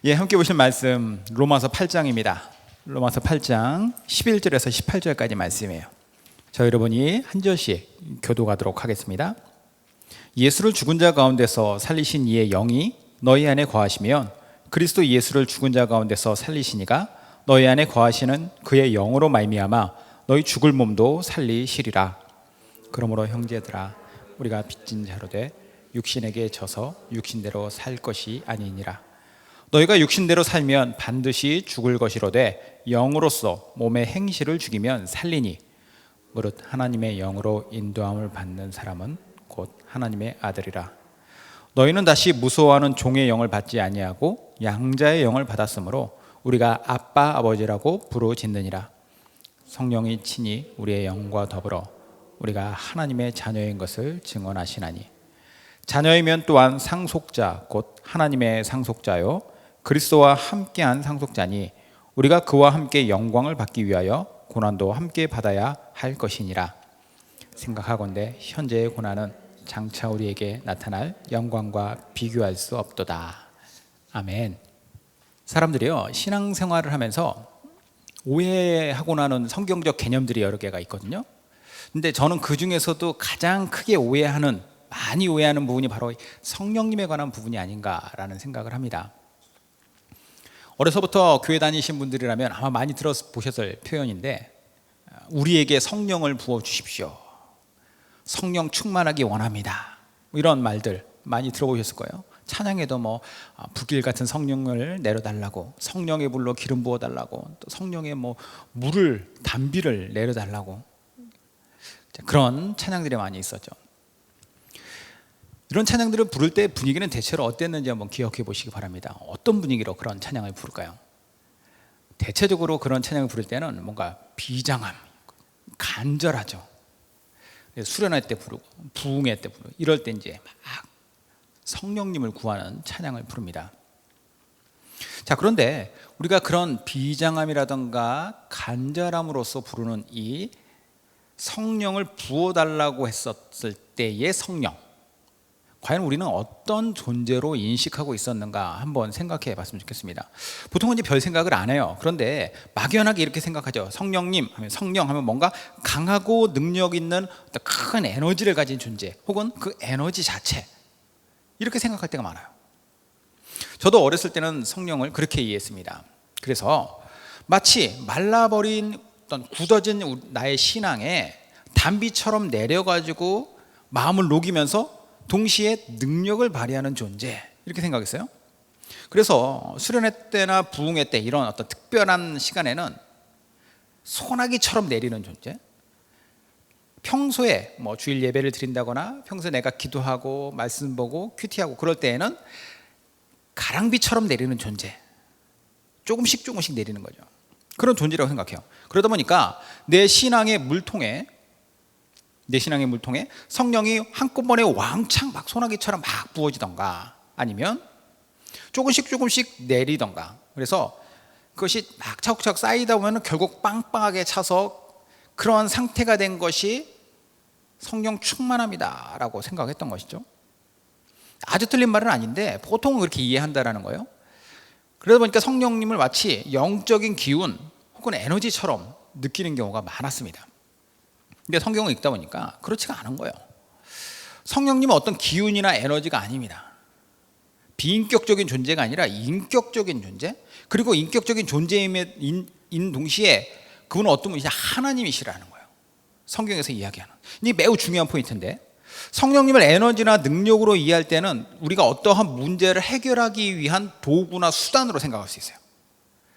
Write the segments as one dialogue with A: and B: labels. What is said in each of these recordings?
A: 예, 함께 보실 말씀 로마서 8장입니다. 로마서 8장 11절에서 18절까지 말씀이에요. 저 여러분이 한 절씩 교독하도록 하겠습니다. 예수를 죽은 자 가운데서 살리신 이의 영이 너희 안에 거하시면 그리스도 예수를 죽은 자 가운데서 살리시니가 너희 안에 거하시는 그의 영으로 말미암아 너희 죽을 몸도 살리시리라. 그러므로 형제들아, 우리가 빚진 자로 돼 육신에게 져서 육신대로 살 것이 아니니라. 너희가 육신대로 살면 반드시 죽을 것이로되 영으로서 몸의 행실을 죽이면 살리니 무릇 하나님의 영으로 인도함을 받는 사람은 곧 하나님의 아들이라. 너희는 다시 무서워하는 종의 영을 받지 아니하고 양자의 영을 받았으므로 우리가 아빠 아버지라고 부르짖느니라. 성령이 친히 우리의 영과 더불어 우리가 하나님의 자녀인 것을 증언하시나니 자녀이면 또한 상속자 곧 하나님의 상속자요 그리스도와 함께한 상속자니 우리가 그와 함께 영광을 받기 위하여 고난도 함께 받아야 할 것이니라. 생각하건대 현재의 고난은 장차 우리에게 나타날 영광과 비교할 수 없도다. 아멘. 사람들이요, 신앙생활을 하면서 오해하고 나는 성경적 개념들이 여러 개가 있거든요. 근데 저는 그 중에서도 가장 크게 많이 오해하는 부분이 바로 성령님에 관한 부분이 아닌가라는 생각을 합니다. 어려서부터 교회 다니신 분들이라면 아마 많이 들어보셨을 표현인데, 우리에게 성령을 부어주십시오, 성령 충만하기 원합니다, 이런 말들 많이 들어보셨을 거예요. 찬양에도 불길 같은 성령을 내려달라고, 성령의 불로 기름 부어달라고, 또 성령의 물을 단비를 내려달라고, 그런 찬양들이 많이 있었죠. 이런 찬양들을 부를 때 분위기는 대체로 어땠는지 한번 기억해 보시기 바랍니다. 어떤 분위기로 그런 찬양을 부를까요? 대체적으로 그런 찬양을 부를 때는 뭔가 비장함, 간절하죠. 수련회 때 부르고 부흥회 때 부르고 이럴 때 이제 막 성령님을 구하는 찬양을 부릅니다. 자, 그런데 우리가 그런 비장함이라든가 간절함으로써 부르는 이 성령을 부어달라고 했었을 때의 성령, 과연 우리는 어떤 존재로 인식하고 있었는가 한번 생각해 봤으면 좋겠습니다. 보통은 이제 별 생각을 안 해요. 그런데 막연하게 이렇게 생각하죠. 성령님 하면, 성령 하면 뭔가 강하고 능력 있는 어떤 큰 에너지를 가진 존재, 혹은 그 에너지 자체, 이렇게 생각할 때가 많아요. 저도 어렸을 때는 성령을 그렇게 이해했습니다. 그래서 마치 말라버린 어떤 굳어진 나의 신앙에 단비처럼 내려가지고 마음을 녹이면서 동시에 능력을 발휘하는 존재, 이렇게 생각했어요. 그래서 수련회 때나 부흥회 때 이런 어떤 특별한 시간에는 소나기처럼 내리는 존재, 평소에 주일 예배를 드린다거나 평소에 내가 기도하고 말씀 보고 큐티하고 그럴 때에는 가랑비처럼 내리는 존재, 조금씩 내리는 거죠. 그런 존재라고 생각해요. 그러다 보니까 내 신앙의 물통에 성령이 한꺼번에 왕창 막 소나기처럼 막 부어지던가, 아니면 조금씩 내리던가, 그래서 그것이 막 차곡차곡 쌓이다 보면 결국 빵빵하게 차서 그런 상태가 된 것이 성령 충만함이다 라고 생각했던 것이죠. 아주 틀린 말은 아닌데 보통은 그렇게 이해한다라는 거예요. 그러다 보니까 성령님을 마치 영적인 기운 혹은 에너지처럼 느끼는 경우가 많았습니다. 근데 성경을 읽다 보니까 그렇지가 않은 거예요. 성령님은 어떤 기운이나 에너지가 아닙니다. 비인격적인 존재가 아니라 인격적인 존재, 그리고 인격적인 존재인 동시에 그분은 어떤 분이냐, 하나님이시라는 거예요. 성경에서 이야기하는, 이게 매우 중요한 포인트인데, 성령님을 에너지나 능력으로 이해할 때는 우리가 어떠한 문제를 해결하기 위한 도구나 수단으로 생각할 수 있어요.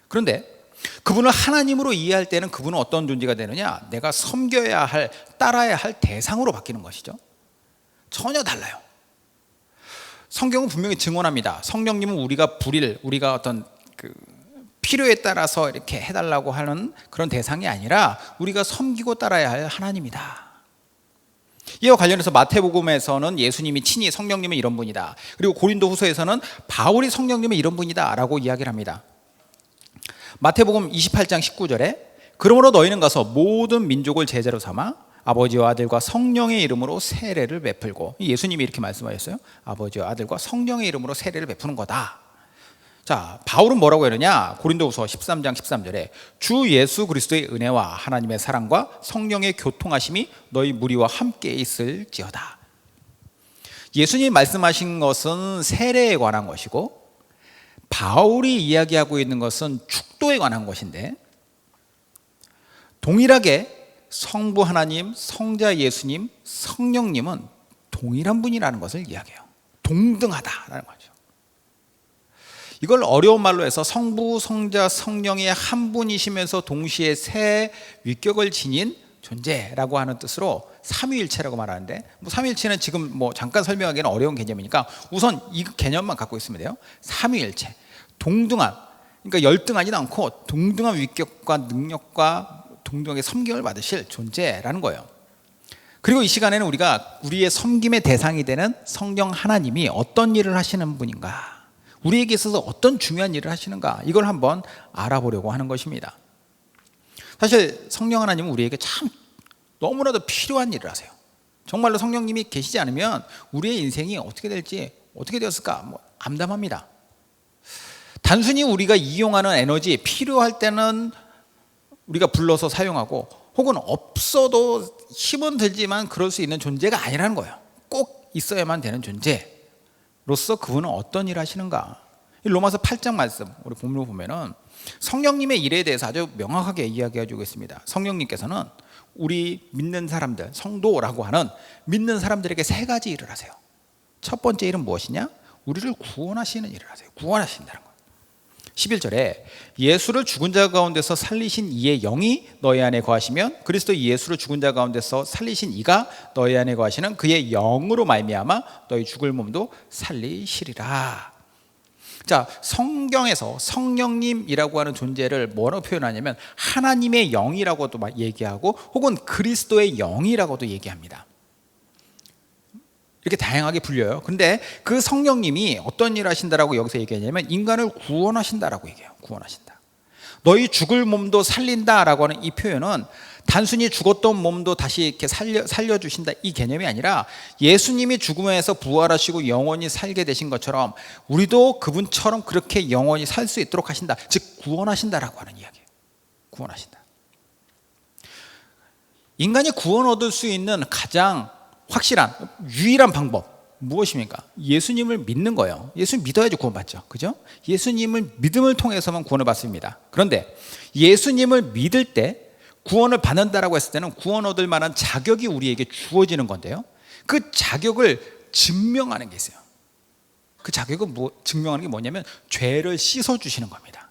A: 그런데 그분을 하나님으로 이해할 때는 그분은 어떤 존재가 되느냐, 내가 섬겨야 할, 따라야 할 대상으로 바뀌는 것이죠. 전혀 달라요. 성경은 분명히 증언합니다. 성령님은 우리가 어떤 필요에 따라서 이렇게 해달라고 하는 그런 대상이 아니라 우리가 섬기고 따라야 할 하나님이다. 이와 관련해서 마태복음에서는 예수님이 친히 성령님은 이런 분이다, 그리고 고린도후서에서는 바울이 성령님은 이런 분이다 라고 이야기를 합니다. 마태복음 28장 19절에 그러므로 너희는 가서 모든 민족을 제자로 삼아 아버지와 아들과 성령의 이름으로 세례를 베풀고, 예수님이 이렇게 말씀하셨어요. 아버지와 아들과 성령의 이름으로 세례를 베푸는 거다. 자, 바울은 뭐라고 했느냐? 고린도후서 13장 13절에 주 예수 그리스도의 은혜와 하나님의 사랑과 성령의 교통하심이 너희 무리와 함께 있을지어다. 예수님이 말씀하신 것은 세례에 관한 것이고 바울이 이야기하고 있는 것은 축도에 관한 것인데, 동일하게 성부 하나님, 성자 예수님, 성령님은 동일한 분이라는 것을 이야기해요. 동등하다라는 거죠. 이걸 어려운 말로 해서 성부, 성자, 성령의 한 분이시면서 동시에 세 위격을 지닌 존재라고 하는 뜻으로 삼위일체라고 말하는데, 삼위일체는 지금 잠깐 설명하기는 어려운 개념이니까 우선 이 개념만 갖고 있으면 돼요. 삼위일체, 동등한, 그러니까 열등하지는 않고 동등한 위격과 능력과 동등하게 섬김을 받으실 존재라는 거예요. 그리고 이 시간에는 우리가 우리의 섬김의 대상이 되는 성령 하나님이 어떤 일을 하시는 분인가, 우리에게 있어서 어떤 중요한 일을 하시는가, 이걸 한번 알아보려고 하는 것입니다. 사실 성령 하나님은 우리에게 참 너무나도 필요한 일을 하세요. 정말로 성령님이 계시지 않으면 우리의 인생이 어떻게 될지, 어떻게 되었을까 암담합니다. 단순히 우리가 이용하는 에너지, 필요할 때는 우리가 불러서 사용하고, 혹은 없어도 힘은 들지만 그럴 수 있는 존재가 아니라는 거예요. 꼭 있어야만 되는 존재로서 그분은 어떤 일을 하시는가. 로마서 8장 말씀, 우리 본문을 보면은 성령님의 일에 대해서 아주 명확하게 이야기해 주고 있습니다. 성령님께서는 우리 믿는 사람들, 성도라고 하는 믿는 사람들에게 세 가지 일을 하세요. 첫 번째 일은 무엇이냐? 우리를 구원하시는 일을 하세요. 구원하신다는 거예요. 11절에 예수를 죽은 자 가운데서 살리신 이의 영이 너희 안에 거하시면 그리스도 예수를 죽은 자 가운데서 살리신 이가 너희 안에 거하시는 그의 영으로 말미암아 너희 죽을 몸도 살리시리라. 자, 성경에서 성령님이라고 하는 존재를 뭐라고 표현하냐면 하나님의 영이라고도 얘기하고, 혹은 그리스도의 영이라고도 얘기합니다. 이렇게 다양하게 불려요. 근데 그 성령님이 어떤 일을 하신다라고 여기서 얘기하냐면 인간을 구원하신다라고 얘기해요. 구원하신다. 너희 죽을 몸도 살린다라고 하는 이 표현은 단순히 죽었던 몸도 다시 이렇게 살려주신다, 이 개념이 아니라 예수님이 죽음에서 부활하시고 영원히 살게 되신 것처럼 우리도 그분처럼 그렇게 영원히 살 수 있도록 하신다. 즉 구원하신다라고 하는 이야기예요. 구원하신다. 인간이 구원 얻을 수 있는 가장 확실한 유일한 방법 무엇입니까? 예수님을 믿는 거예요. 예수님 믿어야지 구원받죠. 그죠? 예수님을 믿음을 통해서만 구원을 받습니다. 그런데 예수님을 믿을 때 구원을 받는다라고 했을 때는 구원 얻을 만한 자격이 우리에게 주어지는 건데요, 그 자격을 증명하는 게 있어요. 그 자격은 증명하는 게 뭐냐면 죄를 씻어주시는 겁니다.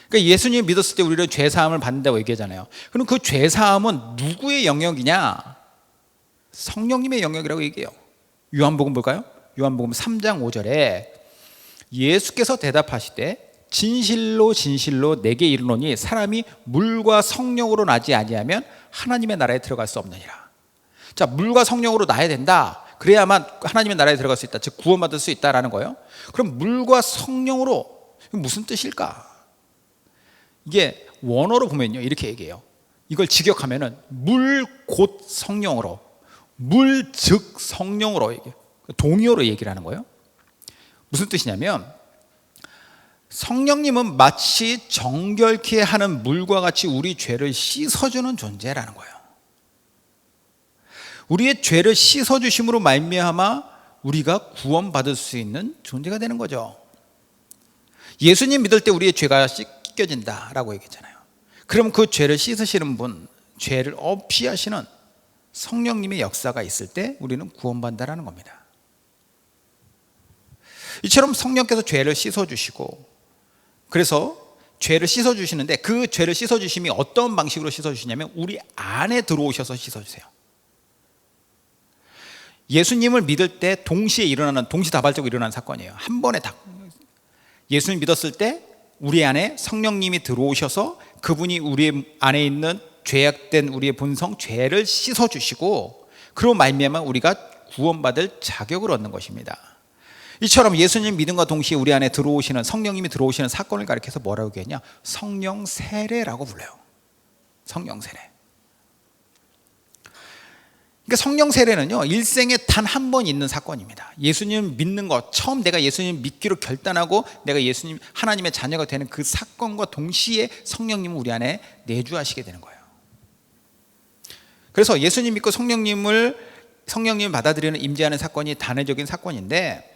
A: 그러니까 예수님 믿었을 때 우리는 죄사함을 받는다고 얘기하잖아요. 그럼 그 죄사함은 누구의 영역이냐? 성령님의 영역이라고 얘기해요. 요한복음 볼까요? 요한복음 3장 5절에 예수께서 대답하시되 진실로 진실로 내게 이르노니 사람이 물과 성령으로 나지 아니하면 하나님의 나라에 들어갈 수 없느니라. 자, 물과 성령으로 나야 된다. 그래야만 하나님의 나라에 들어갈 수 있다. 즉 구원받을 수 있다라는 거예요. 그럼 물과 성령으로 무슨 뜻일까? 이게 원어로 보면요 이렇게 얘기해요. 이걸 직역하면은 물 곧 성령으로, 물 즉 성령으로, 동의어로 얘기를 하는 거예요. 무슨 뜻이냐면 성령님은 마치 정결케 하는 물과 같이 우리 죄를 씻어주는 존재라는 거예요. 우리의 죄를 씻어주심으로 말미암아 우리가 구원받을 수 있는 존재가 되는 거죠. 예수님 믿을 때 우리의 죄가 씻겨진다라고 얘기했잖아요. 그럼 그 죄를 씻으시는 분, 죄를 없이 하시는 성령님의 역사가 있을 때 우리는 구원받는다라는 겁니다. 이처럼 성령께서 죄를 씻어주시고, 그래서 죄를 씻어주시는데 그 죄를 씻어주심이 어떤 방식으로 씻어주시냐면 우리 안에 들어오셔서 씻어주세요. 예수님을 믿을 때 동시에 일어나는, 동시다발적으로 일어나는 사건이에요. 한 번에 다. 예수님 믿었을 때 우리 안에 성령님이 들어오셔서 그분이 우리 안에 있는 죄악된 우리의 본성, 죄를 씻어주시고, 그로 말미암아 우리가 구원받을 자격을 얻는 것입니다. 이처럼 예수님 믿음과 동시에 우리 안에 들어오시는, 성령님이 들어오시는 사건을 가리켜서 뭐라고 얘기하냐? 성령 세례라고 불러요. 성령 세례. 그러니까 성령 세례는요, 일생에 단 한 번 있는 사건입니다. 예수님 믿는 것, 처음 내가 예수님 믿기로 결단하고 내가 예수님 하나님의 자녀가 되는 그 사건과 동시에 성령님을 우리 안에 내주하시게 되는 거예요. 그래서 예수님 믿고 성령님을 받아들이는 임재하는 사건이 단회적인 사건인데,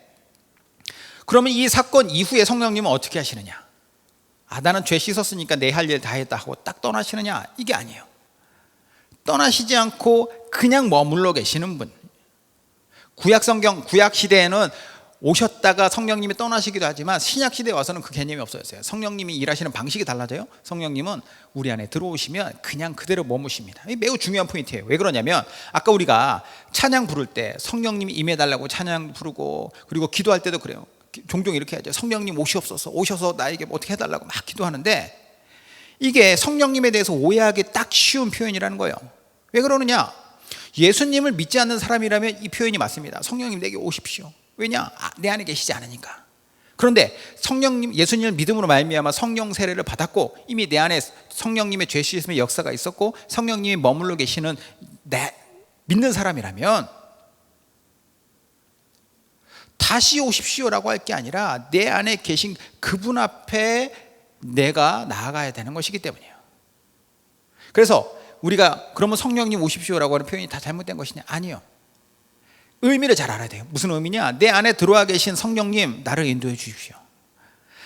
A: 그러면 이 사건 이후에 성령님은 어떻게 하시느냐? 나는 죄 씻었으니까 내 할 일 다 했다 하고 딱 떠나시느냐? 이게 아니에요. 떠나시지 않고 그냥 머물러 계시는 분. 구약 시대에는 오셨다가 성령님이 떠나시기도 하지만 신약 시대에 와서는 그 개념이 없어졌어요. 성령님이 일하시는 방식이 달라져요. 성령님은 우리 안에 들어오시면 그냥 그대로 머무십니다. 이게 매우 중요한 포인트예요. 왜 그러냐면 아까 우리가 찬양 부를 때 성령님이 임해달라고 찬양 부르고, 그리고 기도할 때도 그래요. 종종 이렇게 하죠. 성령님 오시옵소서, 오셔서 나에게 어떻게 해달라고 막 기도하는데, 이게 성령님에 대해서 오해하기 딱 쉬운 표현이라는 거예요. 왜 그러느냐? 예수님을 믿지 않는 사람이라면 이 표현이 맞습니다. 성령님 내게 오십시오. 왜냐? 내 안에 계시지 않으니까. 그런데 예수님을 믿음으로 말미암아 성령 세례를 받았고, 이미 내 안에 성령님의 죄 씻음의 역사가 있었고 성령님이 머물러 계시는 믿는 사람이라면 다시 오십시오라고 할 게 아니라 내 안에 계신 그분 앞에 내가 나아가야 되는 것이기 때문이에요. 그래서 우리가 그러면 성령님 오십시오라고 하는 표현이 다 잘못된 것이냐? 아니요. 의미를 잘 알아야 돼요. 무슨 의미냐? 내 안에 들어와 계신 성령님, 나를 인도해 주십시오.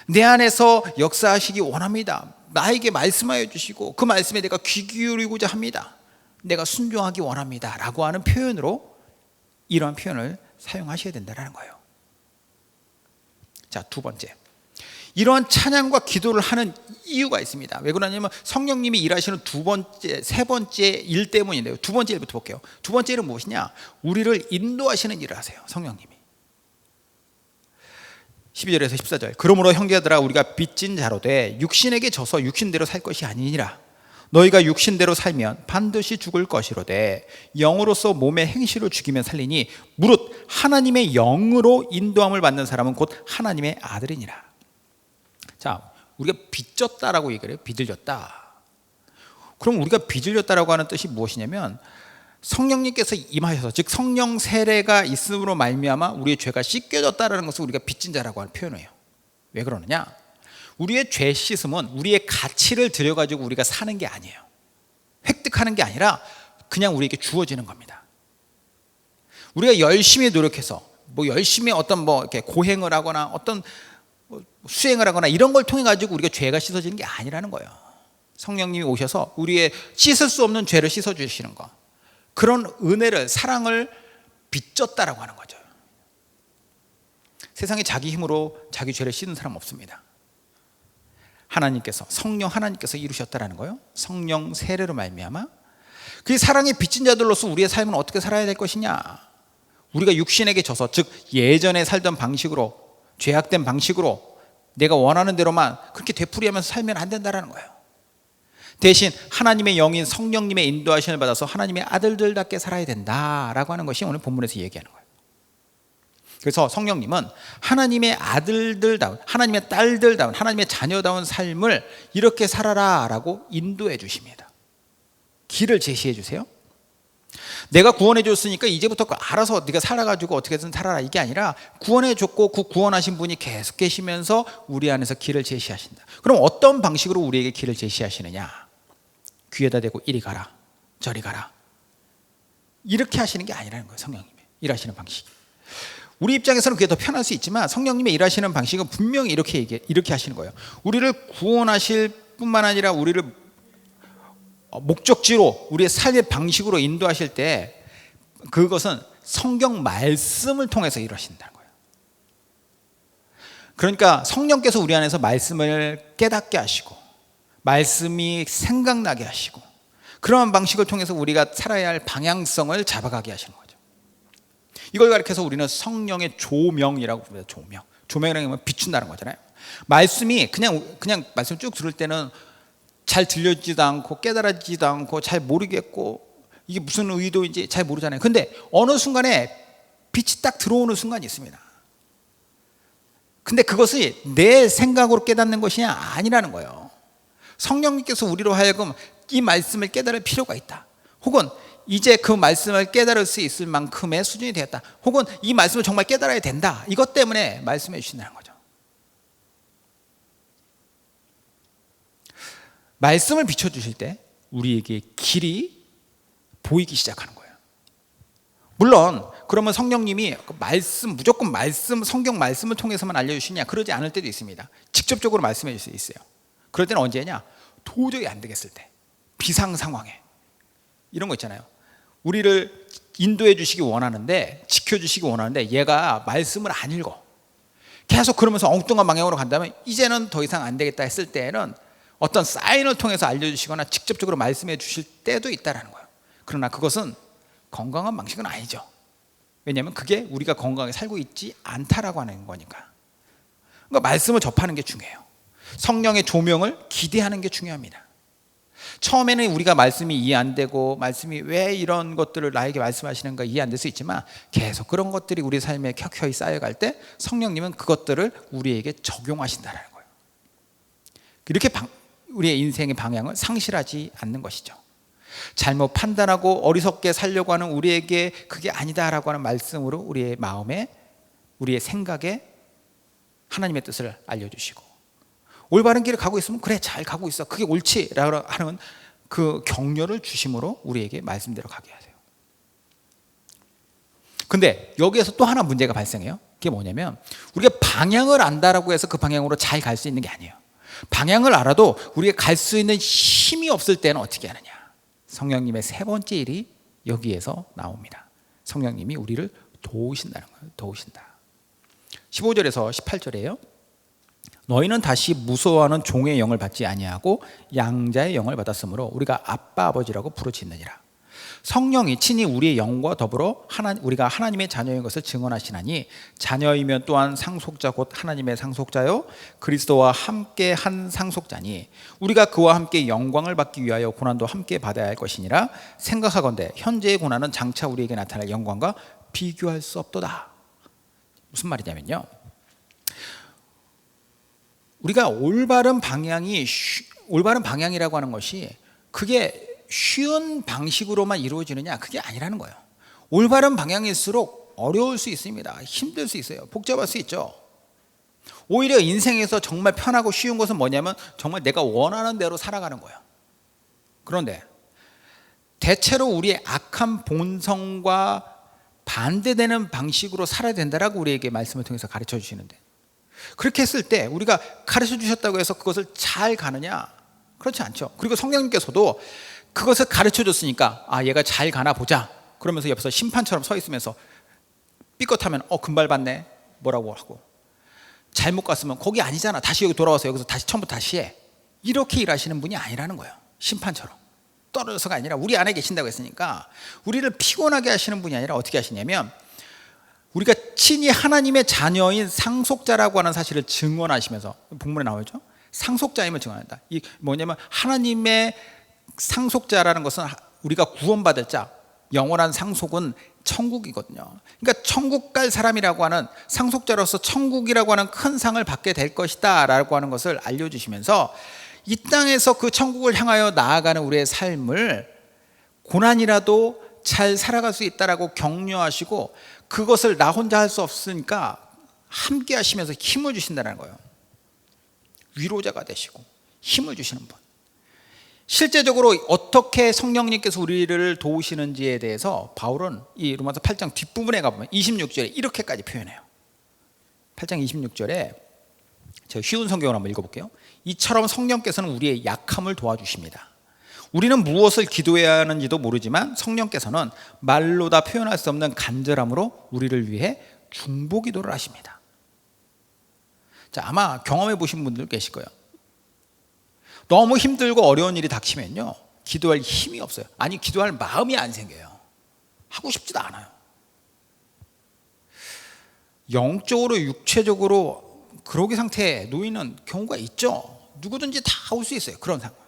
A: 내 안에서 역사하시기 원합니다. 나에게 말씀하여 주시고 그 말씀에 내가 귀 기울이고자 합니다. 내가 순종하기 원합니다 라고 하는 표현으로 이러한 표현을 사용하셔야 된다는 거예요. 자, 두 번째, 이러한 찬양과 기도를 하는 이유가 있습니다. 왜 그러냐면 성령님이 일하시는 세 번째 일 때문인데요. 두 번째 일부터 볼게요. 두 번째 일은 무엇이냐? 우리를 인도하시는 일을 하세요. 성령님이. 12절에서 14절, 그러므로 형제들아 우리가 빚진 자로 돼 육신에게 져서 육신대로 살 것이 아니니라. 너희가 육신대로 살면 반드시 죽을 것이로되 영으로서 몸의 행실을 죽이면 살리니 무릇 하나님의 영으로 인도함을 받는 사람은 곧 하나님의 아들이니라. 자, 우리가 빚졌다라고 얘기를 해요. 빚을 졌다. 그럼 우리가 빚을 졌다라고 하는 뜻이 무엇이냐면 성령님께서 임하셔서, 즉 성령 세례가 있음으로 말미암아 우리의 죄가 씻겨졌다라는 것을 우리가 빚진 자라고 하는 표현이에요. 왜 그러느냐? 우리의 죄 씻음은 우리의 가치를 들여가지고 우리가 사는 게 아니에요. 획득하는 게 아니라 그냥 우리에게 주어지는 겁니다. 우리가 열심히 노력해서 열심히 이렇게 고행을 하거나 어떤 수행을 하거나 이런 걸 통해 가지고 우리가 죄가 씻어지는 게 아니라는 거예요. 성령님이 오셔서 우리의 씻을 수 없는 죄를 씻어 주시는 거, 그런 은혜를, 사랑을 빚졌다라고 하는 거죠. 세상에 자기 힘으로 자기 죄를 씻는 사람 없습니다. 성령 하나님께서 이루셨다라는 거예요. 성령 세례로 말미암아 그 사랑의 빚진 자들로서 우리의 삶은 어떻게 살아야 될 것이냐? 우리가 육신에게 져서, 즉 예전에 살던 방식으로, 죄악된 방식으로 내가 원하는 대로만 그렇게 되풀이하면서 살면 안 된다는 거예요. 대신 하나님의 영인 성령님의 인도하심을 받아서 하나님의 아들들답게 살아야 된다라고 하는 것이 오늘 본문에서 얘기하는 거예요. 그래서 성령님은 하나님의 아들들다운, 하나님의 딸들다운, 하나님의 자녀다운 삶을 이렇게 살아라 라고 인도해 주십니다. 길을 제시해 주세요. 내가 구원해 줬으니까 이제부터 알아서 네가 살아가지고 어떻게든 살아라, 이게 아니라 구원해 줬고 그 구원하신 분이 계속 계시면서 우리 안에서 길을 제시하신다. 그럼 어떤 방식으로 우리에게 길을 제시하시느냐? 귀에다 대고 이리 가라 저리 가라 이렇게 하시는 게 아니라는 거예요. 성령님의 일하시는 방식이. 우리 입장에서는 그게 더 편할 수 있지만 성령님의 일하시는 방식은 분명히 이렇게 하시는 거예요. 우리를 구원하실 뿐만 아니라 우리를 목적지로, 우리의 삶의 방식으로 인도하실 때 그것은 성경 말씀을 통해서 일하신다는 거예요. 그러니까 성령께서 우리 안에서 말씀을 깨닫게 하시고 말씀이 생각나게 하시고 그러한 방식을 통해서 우리가 살아야 할 방향성을 잡아가게 하시는 거죠. 이걸 가리켜서 우리는 성령의 조명이라고 부릅니다. 조명이라는 건 비춘다는 거잖아요. 말씀이 그냥 말씀 쭉 들을 때는 잘 들려지지도 않고 깨달아지지도 않고 잘 모르겠고 이게 무슨 의도인지 잘 모르잖아요. 근데 어느 순간에 빛이 딱 들어오는 순간이 있습니다. 근데 그것이 내 생각으로 깨닫는 것이 아니라는 거예요. 성령님께서 우리로 하여금 이 말씀을 깨달을 필요가 있다. 혹은 이제 그 말씀을 깨달을 수 있을 만큼의 수준이 되었다. 혹은 이 말씀을 정말 깨달아야 된다. 이것 때문에 말씀해 주신다는 거죠. 말씀을 비춰주실 때 우리에게 길이 보이기 시작하는 거예요. 물론 그러면 성령님이 무조건 성경 말씀을 통해서만 알려주시냐, 그러지 않을 때도 있습니다. 직접적으로 말씀해 줄 수 있어요. 그럴 때는 언제냐? 도저히 안 되겠을 때, 비상 상황에. 이런 거 있잖아요. 우리를 인도해 주시기 원하는데, 지켜주시기 원하는데 얘가 말씀을 안 읽어. 계속 그러면서 엉뚱한 방향으로 간다면 이제는 더 이상 안 되겠다 했을 때에는 어떤 사인을 통해서 알려주시거나 직접적으로 말씀해 주실 때도 있다는 거예요. 그러나 그것은 건강한 방식은 아니죠. 왜냐하면 그게 우리가 건강하게 살고 있지 않다라고 하는 거니까. 그러니까 말씀을 접하는 게 중요해요. 성령의 조명을 기대하는 게 중요합니다. 처음에는 우리가 말씀이 이해 안 되고, 말씀이 왜 이런 것들을 나에게 말씀하시는가 이해 안 될 수 있지만, 계속 그런 것들이 우리 삶에 켜켜이 쌓여갈 때 성령님은 그것들을 우리에게 적용하신다는 거예요. 이렇게 우리의 인생의 방향을 상실하지 않는 것이죠. 잘못 판단하고 어리석게 살려고 하는 우리에게 그게 아니다라고 하는 말씀으로 우리의 마음에, 우리의 생각에 하나님의 뜻을 알려주시고, 올바른 길을 가고 있으면 그래, 잘 가고 있어, 그게 옳지라고 하는 그 격려를 주심으로 우리에게 말씀대로 가게 하세요. 근데 여기에서 또 하나 문제가 발생해요. 그게 뭐냐면, 우리가 방향을 안다라고 해서 그 방향으로 잘 갈 수 있는 게 아니에요. 방향을 알아도 우리가 갈 수 있는 힘이 없을 때는 어떻게 하느냐. 성령님의 세 번째 일이 여기에서 나옵니다. 성령님이 우리를 도우신다는 거예요. 도우신다. 15절에서 18절이에요. 너희는 다시 무서워하는 종의 영을 받지 아니하고 양자의 영을 받았으므로 우리가 아빠 아버지라고 부르짖느니라. 성령이 친히 우리의 영과 더불어 우리가 하나님의 자녀인 것을 증언하시나니, 자녀이면 또한 상속자 곧 하나님의 상속자요 그리스도와 함께 한 상속자니, 우리가 그와 함께 영광을 받기 위하여 고난도 함께 받아야 할 것이니라. 생각하건대 현재의 고난은 장차 우리에게 나타날 영광과 비교할 수 없도다. 무슨 말이냐면요, 우리가 올바른 방향이라고 하는 것이 그게 쉬운 방식으로만 이루어지느냐, 그게 아니라는 거예요. 올바른 방향일수록 어려울 수 있습니다. 힘들 수 있어요. 복잡할 수 있죠. 오히려 인생에서 정말 편하고 쉬운 것은 뭐냐면 정말 내가 원하는 대로 살아가는 거예요. 그런데 대체로 우리의 악한 본성과 반대되는 방식으로 살아야 된다라고 우리에게 말씀을 통해서 가르쳐 주시는데, 그렇게 했을 때 우리가 가르쳐 주셨다고 해서 그것을 잘 가느냐? 그렇지 않죠. 그리고 성령님께서도 그것을 가르쳐 줬으니까 얘가 잘 가나 보자, 그러면서 옆에서 심판처럼 서 있으면서 삐끗하면 금발 봤네 뭐라고 하고, 잘못 갔으면 거기 아니잖아, 다시 여기 돌아와서 여기서 다시 처음부터 다시 해, 이렇게 일하시는 분이 아니라는 거예요. 심판처럼 떨어져서가 아니라 우리 안에 계신다고 했으니까 우리를 피곤하게 하시는 분이 아니라 어떻게 하시냐면, 우리가 친히 하나님의 자녀인 상속자라고 하는 사실을 증언하시면서, 본문에 나오죠. 상속자임을 증언한다. 이 뭐냐면 하나님의 상속자라는 것은 우리가 구원받을 자, 영원한 상속은 천국이거든요. 그러니까 천국 갈 사람이라고 하는, 상속자로서 천국이라고 하는 큰 상을 받게 될 것이다 라고 하는 것을 알려주시면서, 이 땅에서 그 천국을 향하여 나아가는 우리의 삶을 고난이라도 잘 살아갈 수 있다라고 격려하시고, 그것을 나 혼자 할 수 없으니까 함께 하시면서 힘을 주신다는 거예요. 위로자가 되시고 힘을 주시는 분. 실제적으로 어떻게 성령님께서 우리를 도우시는지에 대해서 바울은 이 로마서 8장 뒷부분에 가보면 26절에 이렇게까지 표현해요. 8장 26절에 제가 쉬운 성경을 한번 읽어볼게요. 이처럼 성령께서는 우리의 약함을 도와주십니다. 우리는 무엇을 기도해야 하는지도 모르지만 성령께서는 말로 다 표현할 수 없는 간절함으로 우리를 위해 중보기도를 하십니다. 자, 아마 경험해 보신 분들 계실 거예요. 너무 힘들고 어려운 일이 닥치면요, 기도할 힘이 없어요. 아니, 기도할 마음이 안 생겨요. 하고 싶지도 않아요. 영적으로 육체적으로 그러기 상태에 놓이는 경우가 있죠. 누구든지 다 올 수 있어요, 그런 상황.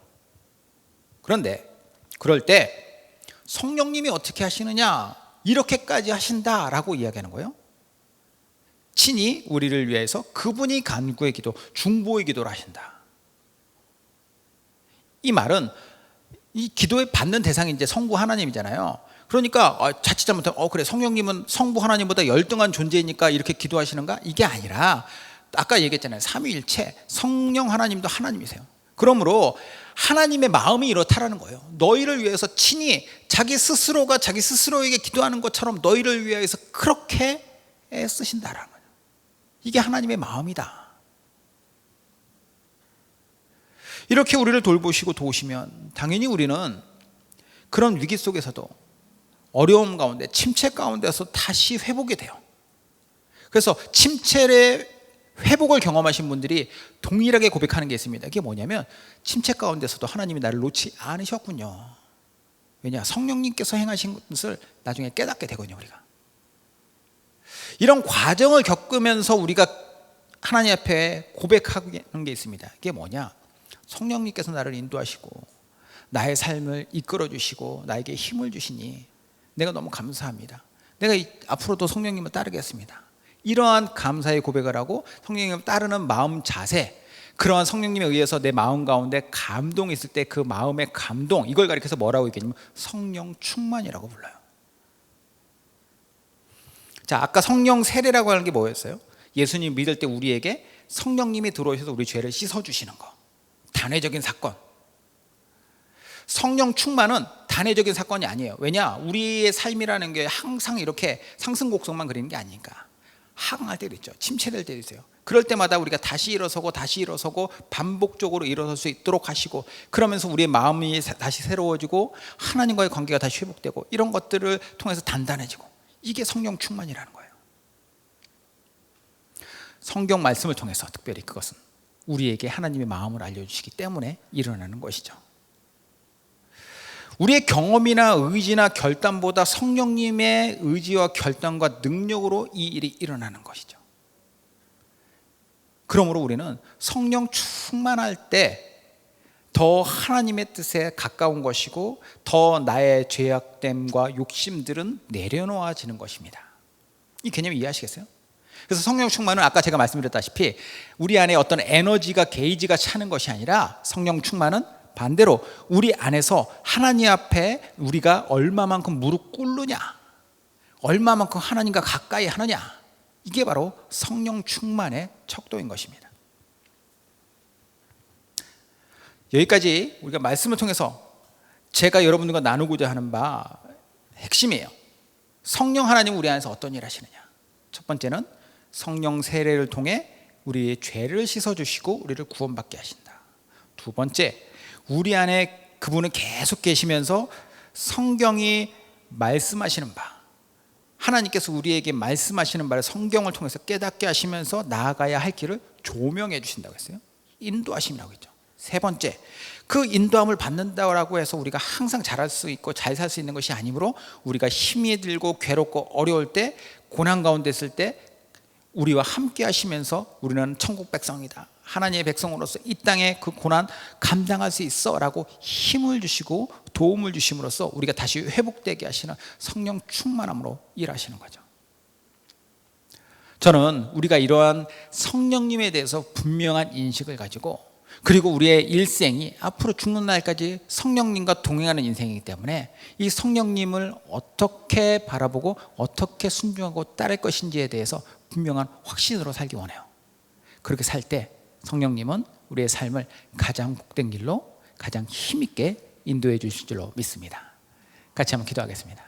A: 그런데 그럴 때 성령님이 어떻게 하시느냐, 이렇게까지 하신다라고 이야기하는 거예요. 친히 우리를 위해서 그분이 간구의 기도, 중보의 기도를 하신다. 이 말은 이 기도에 받는 대상이 이제 성부 하나님이잖아요. 그러니까 자칫 잘못하면 그래 성령님은 성부 하나님보다 열등한 존재이니까 이렇게 기도하시는가? 이게 아니라 아까 얘기했잖아요. 삼위일체 성령 하나님도 하나님이세요. 그러므로 하나님의 마음이 이렇다라는 거예요. 너희를 위해서 친히 자기 스스로가 자기 스스로에게 기도하는 것처럼 너희를 위해서 그렇게 애쓰신다라는 거예요. 이게 하나님의 마음이다. 이렇게 우리를 돌보시고 도우시면 당연히 우리는 그런 위기 속에서도 어려움 가운데 침체 가운데서 다시 회복이 돼요. 그래서 침체의 회복을 경험하신 분들이 동일하게 고백하는 게 있습니다. 이게 뭐냐면 침체 가운데서도 하나님이 나를 놓지 않으셨군요. 왜냐? 성령님께서 행하신 것을 나중에 깨닫게 되거든요. 우리가 이런 과정을 겪으면서 우리가 하나님 앞에 고백하는 게 있습니다. 이게 뭐냐? 성령님께서 나를 인도하시고 나의 삶을 이끌어 주시고 나에게 힘을 주시니 내가 너무 감사합니다. 내가 앞으로도 성령님을 따르겠습니다. 이러한 감사의 고백을 하고 성령님을 따르는 마음 자세, 그러한 성령님에 의해서 내 마음 가운데 감동이 있을 때 그 마음의 감동, 이걸 가리켜서 뭐라고 얘기하냐면 성령 충만이라고 불러요. 자, 아까 성령 세례라고 하는 게 뭐였어요? 예수님 믿을 때 우리에게 성령님이 들어오셔서 우리 죄를 씻어주시는 거, 단회적인 사건. 성령 충만은 단회적인 사건이 아니에요. 왜냐? 우리의 삶이라는 게 항상 이렇게 상승곡성만 그리는 게 아니니까. 하강할 때도 있죠. 침체될 때도 있어요. 그럴 때마다 우리가 다시 일어서고 반복적으로 일어설 수 있도록 하시고, 그러면서 우리의 마음이 다시 새로워지고 하나님과의 관계가 다시 회복되고, 이런 것들을 통해서 단단해지고, 이게 성령 충만이라는 거예요. 성경 말씀을 통해서 특별히 그것은 우리에게 하나님의 마음을 알려주시기 때문에 일어나는 것이죠. 우리의 경험이나 의지나 결단보다 성령님의 의지와 결단과 능력으로 이 일이 일어나는 것이죠. 그러므로 우리는 성령 충만할 때 더 하나님의 뜻에 가까운 것이고, 더 나의 죄악됨과 욕심들은 내려놓아지는 것입니다. 이 개념 이해하시겠어요? 그래서 성령 충만은 아까 제가 말씀드렸다시피 우리 안에 어떤 에너지가 게이지가 차는 것이 아니라, 성령 충만은 반대로 우리 안에서 하나님 앞에 우리가 얼마만큼 무릎 꿇느냐, 얼마만큼 하나님과 가까이 하느냐, 이게 바로 성령 충만의 척도인 것입니다. 여기까지 우리가 말씀을 통해서 제가 여러분들과 나누고자 하는 바 핵심이에요. 성령 하나님 우리 안에서 어떤 일 하시느냐. 첫 번째는 성령 세례를 통해 우리의 죄를 씻어주시고 우리를 구원받게 하신다. 두 번째, 우리 안에 그분은 계속 계시면서 성경이 말씀하시는 바, 하나님께서 우리에게 말씀하시는 바를 성경을 통해서 깨닫게 하시면서 나아가야 할 길을 조명해 주신다고 했어요. 인도하심이라고 했죠. 세 번째, 그 인도함을 받는다고 해서 우리가 항상 잘할 수 있고 잘 살 수 있는 것이 아니므로, 우리가 힘이 들고 괴롭고 어려울 때, 고난 가운데 있을 때 우리와 함께 하시면서 우리는 천국 백성이다, 하나님의 백성으로서 이 땅에 그 고난 감당할 수 있어 라고 힘을 주시고 도움을 주심으로써 우리가 다시 회복되게 하시는 성령 충만함으로 일하시는 거죠. 저는 우리가 이러한 성령님에 대해서 분명한 인식을 가지고, 그리고 우리의 일생이 앞으로 죽는 날까지 성령님과 동행하는 인생이기 때문에 이 성령님을 어떻게 바라보고 어떻게 순종하고 따를 것인지에 대해서 분명한 확신으로 살기 원해요. 그렇게 살 때 성령님은 우리의 삶을 가장 복된 길로, 가장 힘있게 인도해 주실 줄로 믿습니다. 같이 한번 기도하겠습니다.